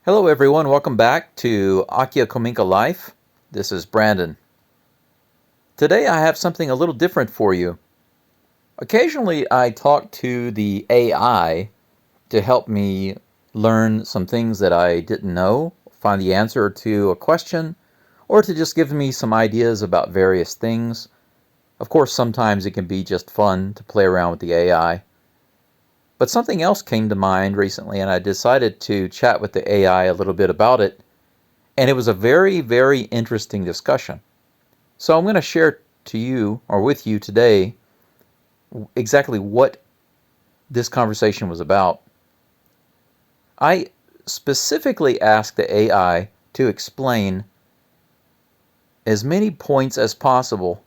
Hello everyone, welcome back to Akiya Kominka Life. This is Brandon. Today I have something a little different for you. Occasionally I talk to the AI to help me learn some things that I didn't know, find the answer to a question, or to just give me some ideas about various things. Of course, sometimes it can be just fun to play around with the AI. But something else came to mind recently and I decided to chat with the AI a little bit about it. And it was a very, very interesting discussion. So I'm going to share to you or with you today exactly what this conversation was about. I specifically asked the AI to explain as many points as possible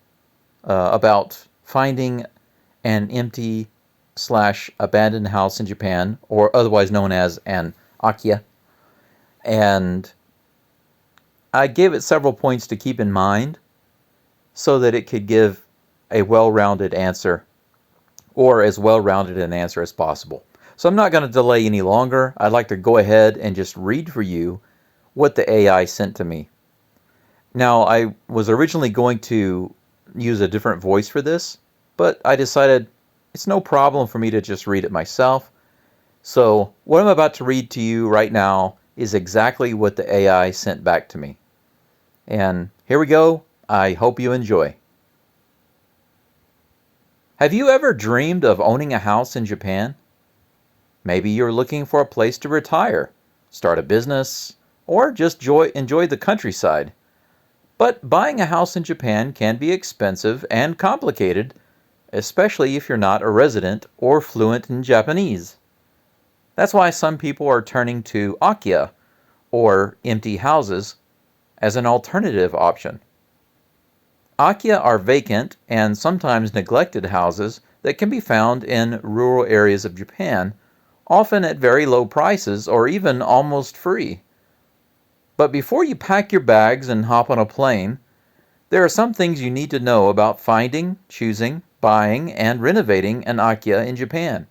about finding an empty slash abandoned house in Japan, or otherwise known as an Akiya. And I gave it several points to keep in mind so that it could give a well-rounded answer, or as well-rounded an answer as possible. So I'm not going to delay any longer. I'd like to go ahead and just read for you what the AI sent to me. Now, I was originally going to use a different voice for this, but I decided it's no problem for me to just read it myself. So what I'm about to read to you right now is exactly what the AI sent back to me. And here we go. I hope you enjoy. Have you ever dreamed of owning a house in Japan? Maybe you're looking for a place to retire, start a business, or just enjoy the countryside. But buying a house in Japan can be expensive and complicated, especially if you're not a resident or fluent in Japanese. That's why some people are turning to Akiya, or empty houses, as an alternative option. Akiya are vacant and sometimes neglected houses that can be found in rural areas of Japan, often at very low prices or even almost free. But before you pack your bags and hop on a plane, there are some things you need to know about finding, choosing, buying, and renovating an Akiya in Japan.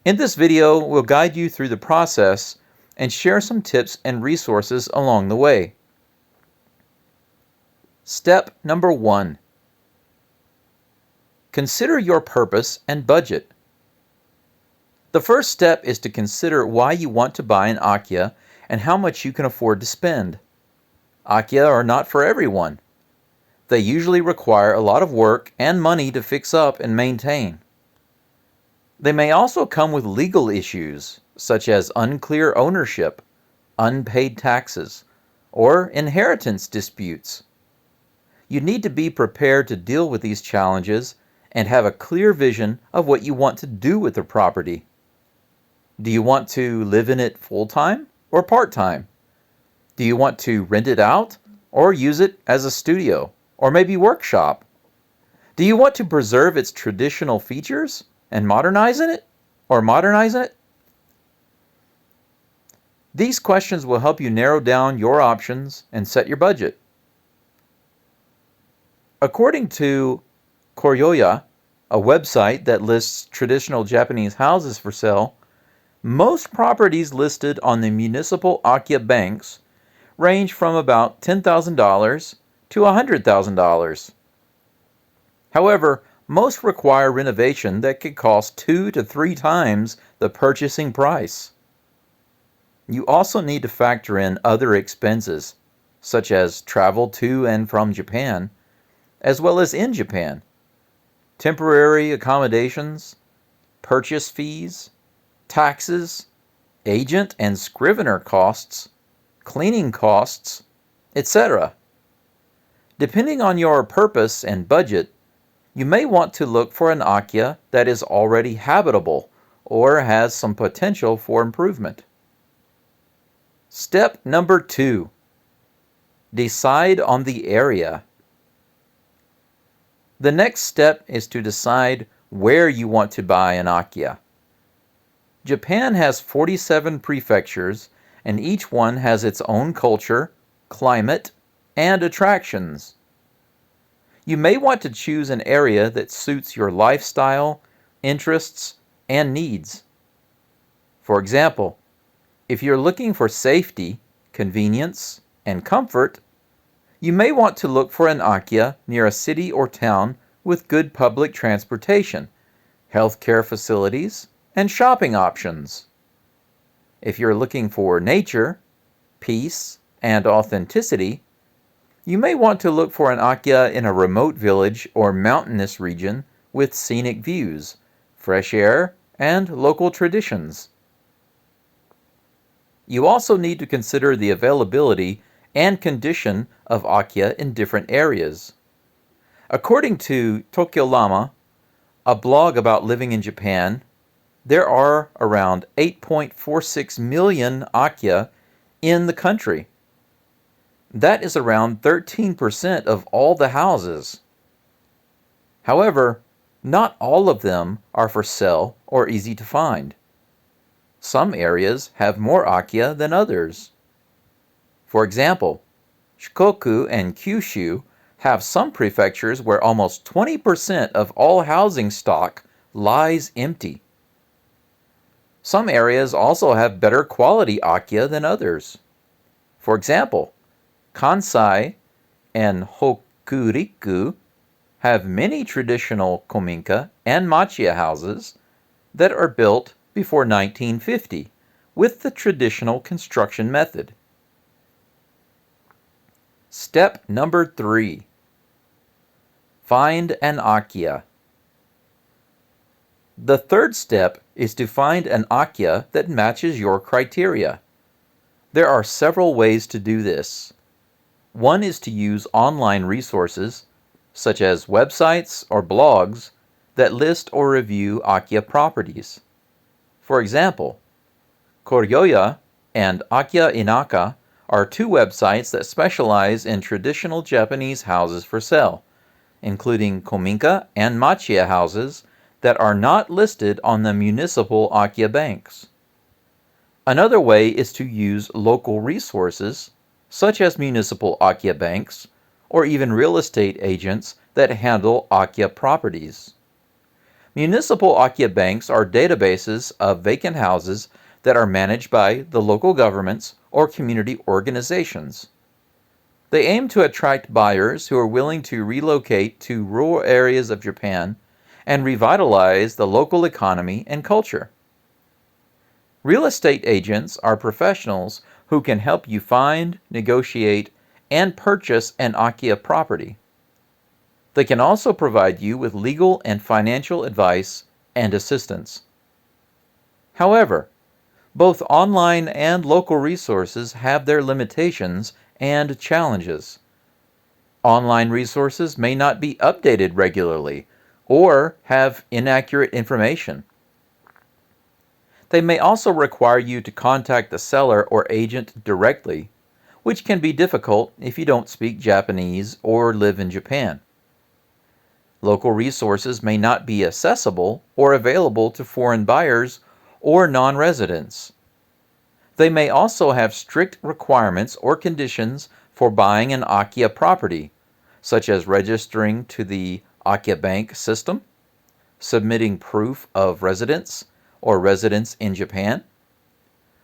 In this video, we'll guide you through the process and share some tips and resources along the way. Step number 1. Consider your purpose and budget. The first step is to consider why you want to buy an Akiya and how much you can afford to spend. Akiya are not for everyone. They usually require a lot of work and money to fix up and maintain. They may also come with legal issues, such as unclear ownership, unpaid taxes, or inheritance disputes. You need to be prepared to deal with these challenges and have a clear vision of what you want to do with the property. Do you want to live in it full-time or part-time? Do you want to rent it out or use it as a studio or maybe workshop? Do you want to preserve its traditional features and modernize it? These questions will help you narrow down your options and set your budget. According to Koryoya, a website that lists traditional Japanese houses for sale, most properties listed on the municipal Akiya banks range from about $10,000 to $100,000. However, most require renovation that could cost 2 to 3 times the purchasing price. You also need to factor in other expenses, such as travel to and from Japan, as well as in Japan, temporary accommodations, purchase fees, taxes, agent and scrivener costs, cleaning costs, etc. Depending on your purpose and budget, you may want to look for an Akiya that is already habitable or has some potential for improvement. Step number 2. Decide on the area. The next step is to decide where you want to buy an Akiya. Japan has 47 prefectures, and each one has its own culture, climate, and attractions. You may want to choose an area that suits your lifestyle, interests, and needs. For example, If you're looking for safety, convenience, and comfort, you may want to look for an Akiya near a city or town with good public transportation, healthcare facilities, and shopping options. If you're looking for nature, peace, and authenticity, you may want to look for an Akiya in a remote village or mountainous region with scenic views, fresh air, and local traditions. You also need to consider the availability and condition of Akiya in different areas. According to Tokyo Lama, a blog about living in Japan, there are around 8.46 million Akiya in the country. That is around 13% of all the houses. However, not all of them are for sale or easy to find. Some areas have more Akiya than others. For example, Shikoku and Kyushu have some prefectures where almost 20% of all housing stock lies empty. Some areas also have better quality Akiya than others. For example, Kansai and Hokuriku have many traditional Kominka and Machiya houses that are built before 1950 with the traditional construction method. Step number 3. Find an Akiya. The third step is to find an Akiya that matches your criteria. There are several ways to do this. One is to use online resources, such as websites or blogs, that list or review Akiya properties. For example, Koryoya and Akiya Inaka are two websites that specialize in traditional Japanese houses for sale, including Kominka and Machiya houses that are not listed on the municipal Akiya banks. Another way is to use local resources, such as municipal Akiya banks, or even real estate agents that handle Akiya properties. Municipal Akiya banks are databases of vacant houses that are managed by the local governments or community organizations. They aim to attract buyers who are willing to relocate to rural areas of Japan and revitalize the local economy and culture. Real estate agents are professionals who can help you find, negotiate, and purchase an Akiya property. They can also provide you with legal and financial advice and assistance. However, both online and local resources have their limitations and challenges. Online resources may not be updated regularly or have inaccurate information. They may also require you to contact the seller or agent directly, which can be difficult if you don't speak Japanese or live in Japan. Local resources may not be accessible or available to foreign buyers or non-residents. They may also have strict requirements or conditions for buying an Akiya property, such as registering to the Akiya Bank system, submitting proof of residence or residence in Japan,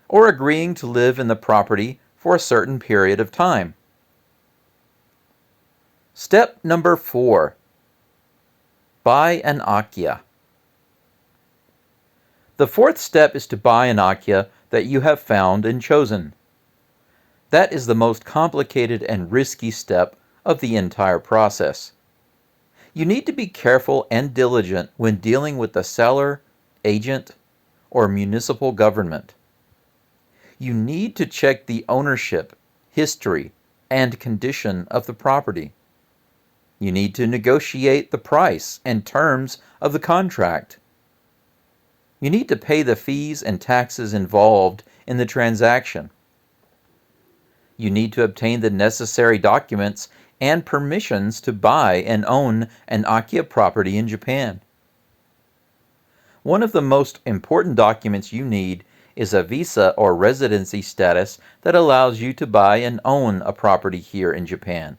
or agreeing to live in the property for a certain period of time. Step number 4. Buy an Akiya. The fourth step is to buy an Akiya that you have found and chosen. That is the most complicated and risky step of the entire process. You need to be careful and diligent when dealing with the seller, agent, or municipal government. You need to check the ownership, history, and condition of the property. You need to negotiate the price and terms of the contract. You need to pay the fees and taxes involved in the transaction. You need to obtain the necessary documents and permissions to buy and own an Akiya property in Japan. One of the most important documents you need is a visa or residency status that allows you to buy and own a property here in Japan.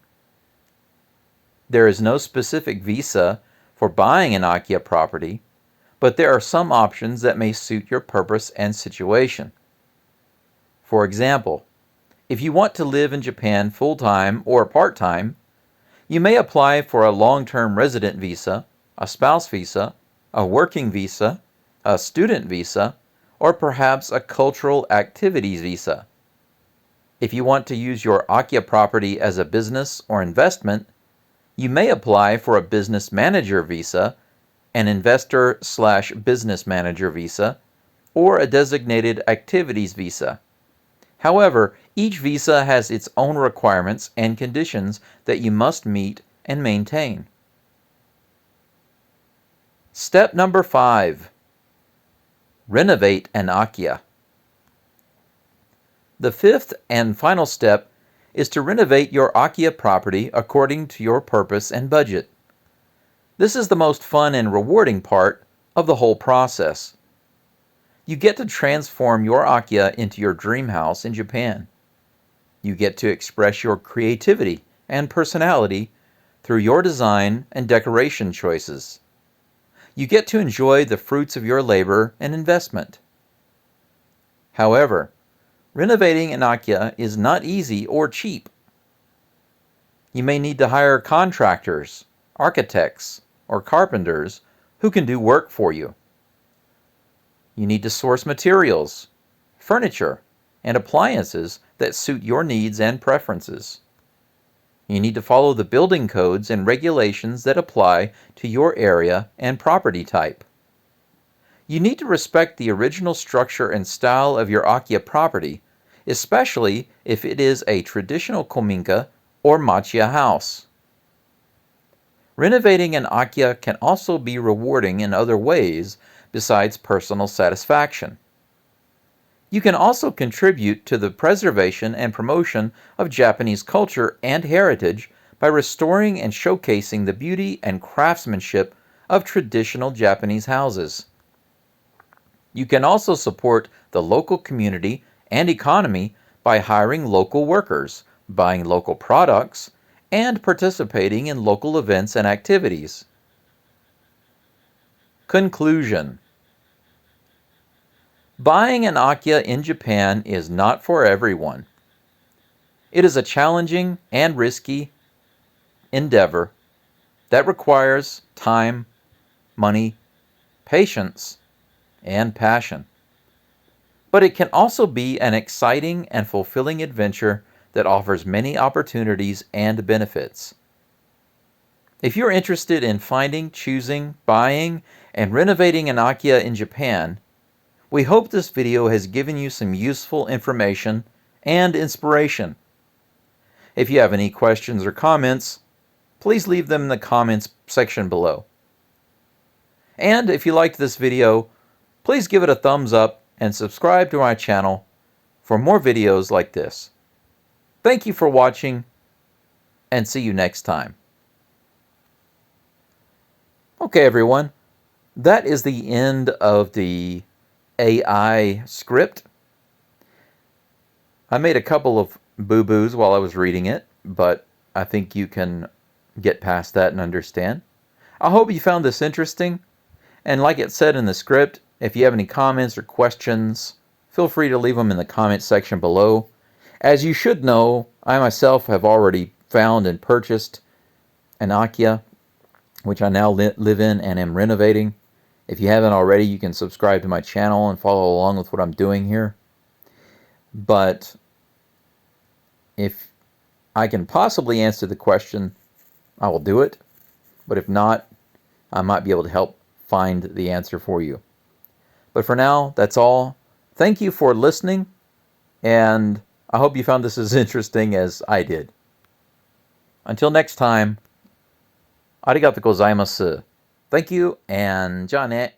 There is no specific visa for buying an Akiya property, but there are some options that may suit your purpose and situation. For example, if you want to live in Japan full-time or part-time, you may apply for a long-term resident visa, a spouse visa, a working visa, a student visa, or perhaps a cultural activities visa. If you want to use your Akiya property as a business or investment, you may apply for a business manager visa, an investor/business manager visa, or a designated activities visa. However, each visa has its own requirements and conditions that you must meet and maintain. Step number 5. Renovate an Akiya. The fifth and final step is to renovate your Akiya property according to your purpose and budget. This is the most fun and rewarding part of the whole process. You get to transform your Akiya into your dream house in Japan. You get to express your creativity and personality through your design and decoration choices. You get to enjoy the fruits of your labor and investment. However, renovating an Akiya is not easy or cheap. You may need to hire contractors, architects, or carpenters who can do work for you. You need to source materials, furniture, and appliances that suit your needs and preferences. You need to follow the building codes and regulations that apply to your area and property type. You need to respect the original structure and style of your Akiya property, especially if it is a traditional Kominka or Machiya house. Renovating an Akiya can also be rewarding in other ways besides personal satisfaction. You can also contribute to the preservation and promotion of Japanese culture and heritage by restoring and showcasing the beauty and craftsmanship of traditional Japanese houses. You can also support the local community and economy by hiring local workers, buying local products, and participating in local events and activities. Conclusion. Buying an Akiya in Japan is not for everyone. It is a challenging and risky endeavor that requires time, money, patience, and passion. But it can also be an exciting and fulfilling adventure that offers many opportunities and benefits. If you're interested in finding, choosing, buying, and renovating an Akiya in Japan, we hope this video has given you some useful information and inspiration. If you have any questions or comments, please leave them in the comments section below. And if you liked this video, please give it a thumbs up and subscribe to my channel for more videos like this. Thank you for watching, and see you next time. Okay, everyone, that is the end of the AI script. I made a couple of boo-boos while I was reading it, but I think you can get past that and understand. I hope you found this interesting, and like it said in the script, if you have any comments or questions, feel free to leave them in the comment section below. As you should know, I myself have already found and purchased an Akiya, which I now live in and am renovating. If you haven't already, you can subscribe to my channel and follow along with what I'm doing here. But if I can possibly answer the question, I will do it. But if not, I might be able to help find the answer for you. But for now, that's all. Thank you for listening, and I hope you found this as interesting as I did. Until next time, arigatou gozaimasu. Thank you, and ja ne.